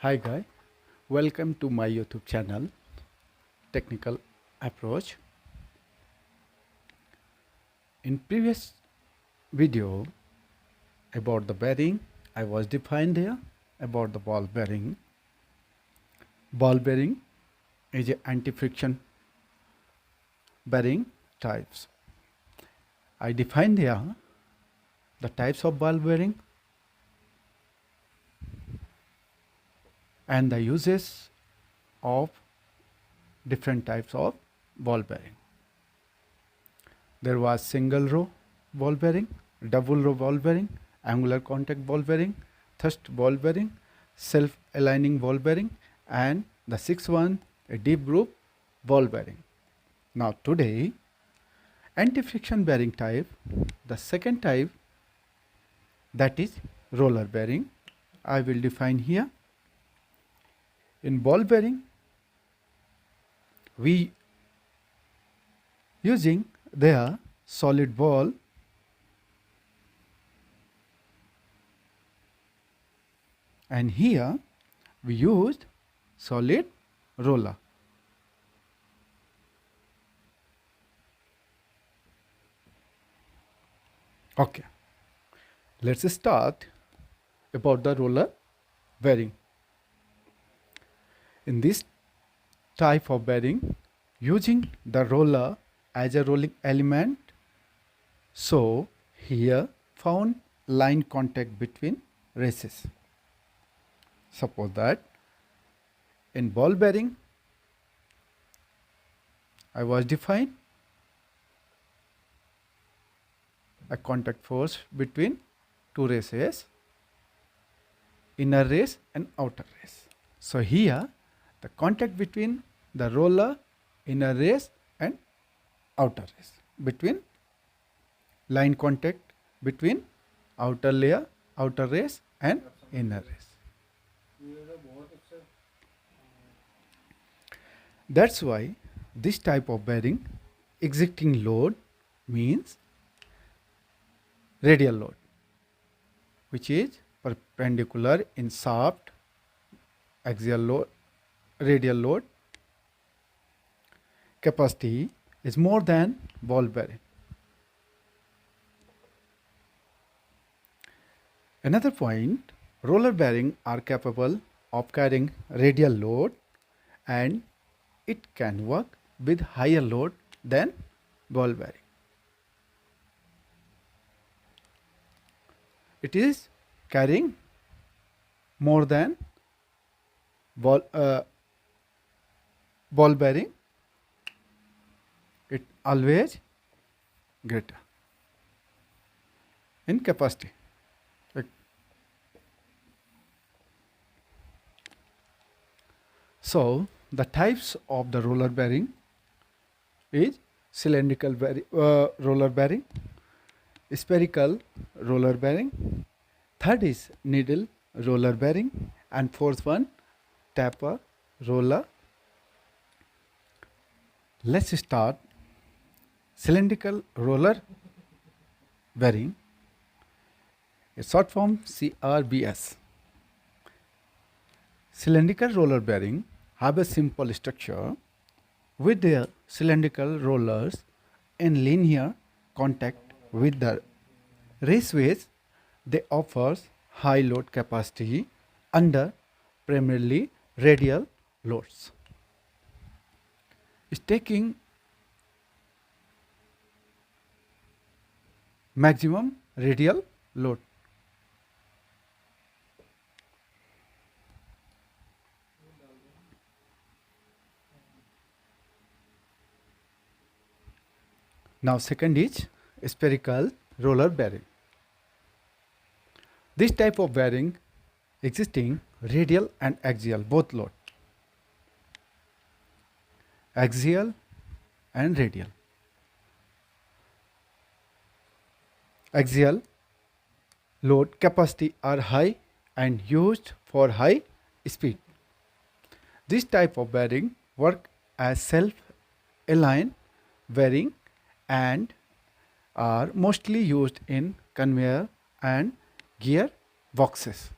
Hi guys, welcome to my YouTube channel, Technical Approach. In previous video about the bearing, I was defined here about the ball bearing. Ball bearing is a anti-friction bearing types. I defined here the types of ball bearing and the uses of different types of ball bearing. There was single row ball bearing, double row ball bearing, angular contact ball bearing, thrust ball bearing, self-aligning ball bearing, and the sixth one, a deep groove ball bearing. Now today, anti-friction bearing type, the second type, that is roller bearing, I will define here. In ball bearing, we using their solid ball and here we used solid roller. Okay, let's start about the roller bearing. In this type of bearing, using the roller as a rolling element, so here found line contact between races. Suppose that in ball bearing, I was defined a contact force between two races, inner race and outer race. So here the contact between the roller, inner race and outer race, between line contact between outer layer, outer race and inner race. That's why this type of bearing exerting load means radial load, which is perpendicular in shaft, axial load, radial load capacity is more than ball bearing. Another point, roller bearing are capable of carrying radial load and it can work with higher load than ball bearing. It is carrying more than ball bearing, it always greater in capacity. So the types of the roller bearing is cylindrical roller bearing, spherical roller bearing, third is needle roller bearing, and fourth one taper roller. Let's start cylindrical roller bearing, a short form CRBS. Cylindrical roller bearing have a simple structure with their cylindrical rollers in linear contact with the raceways. They offer high load capacity under primarily radial loads. It's taking maximum radial load. Now second is spherical roller bearing. This type of bearing existing radial and axial both load. Axial and radial. Axial load capacity are high and used for high speed. This type of bearing work as self-aligned bearing and are mostly used in conveyor and gear boxes.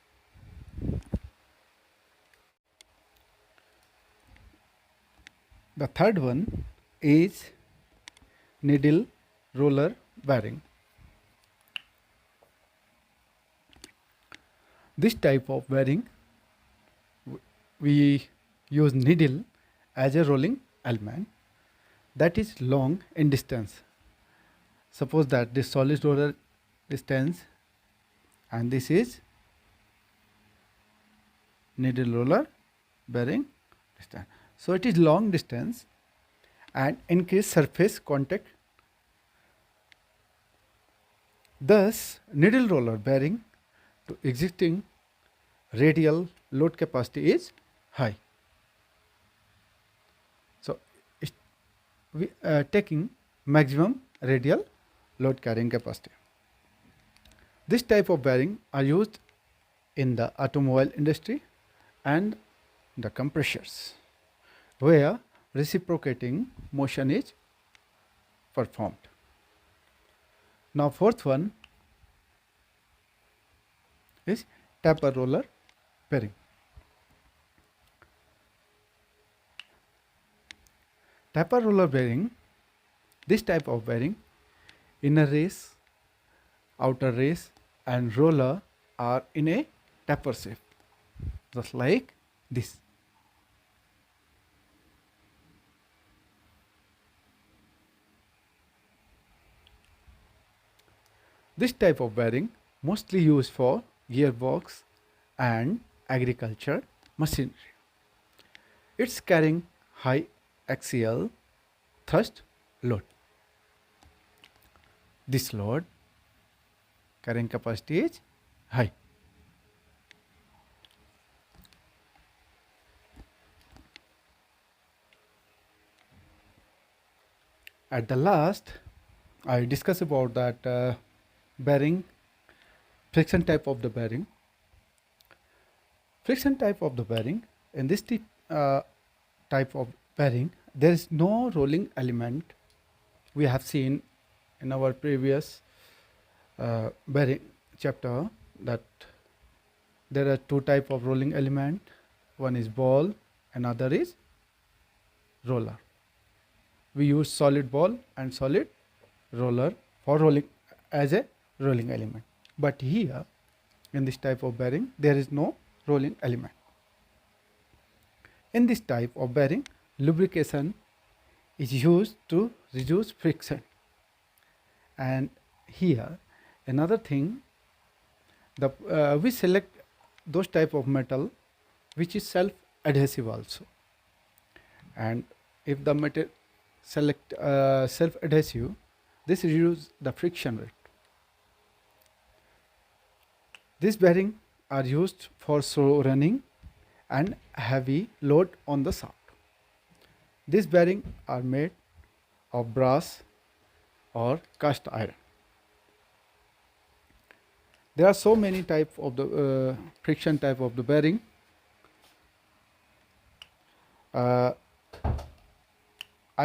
The third one is needle roller bearing. This type of bearing, we use needle as a rolling element that is long in distance. Suppose that this solid roller distance and this is needle roller bearing distance. So it is long distance and increase surface contact. Thus, needle roller bearing to existing radial load capacity is high. So, we are taking maximum radial load carrying capacity. This type of bearing are used in the automobile industry and the compressors, where reciprocating motion is performed. Now, fourth one is tapered roller bearing. Tapered roller bearing, this type of bearing, inner race, outer race and roller are in a taper shape, just like this. This type of bearing mostly used for gearbox and agriculture machinery. It's carrying high axial thrust load. This load carrying capacity is high. At the last, I discuss about that bearing, friction type of the bearing. Friction type of the bearing, in this type of bearing, there is no rolling element. We have seen in our previous bearing chapter that there are two type of rolling element. One is ball, another is roller. We use solid ball and solid roller for rolling as a rolling element. But here in this type of bearing there is no rolling element. In this type of bearing, lubrication is used to reduce friction. And here another thing, we select those type of metal which is self adhesive also. And if the metal select self adhesive, this reduces the friction rate. These bearings are used for slow running and heavy load on the shaft. These bearings are made of brass or cast iron. There are so many types of the friction type of the bearing. I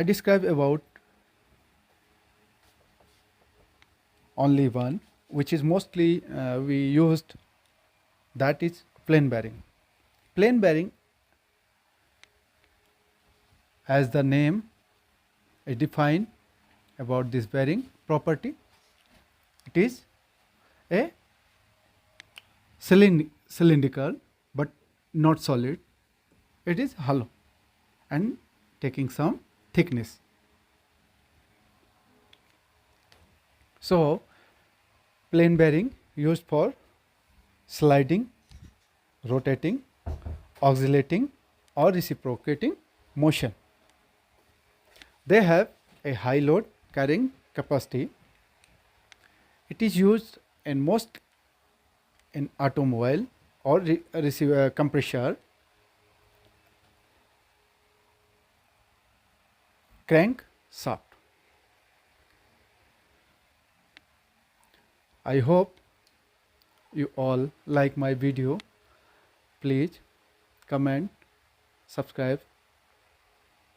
describe about only one, which is mostly we used, that is plain bearing. Plain bearing, as the name is defined about this bearing property, it is a cylindrical but not solid. It is hollow and taking some thickness. So plain bearing used for sliding, rotating, oscillating or reciprocating motion. They have a high load carrying capacity. It is used in most in automobile or compressor, crank shaft. I hope you all like my video. Please comment, subscribe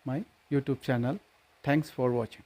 my YouTube channel. Thanks for watching.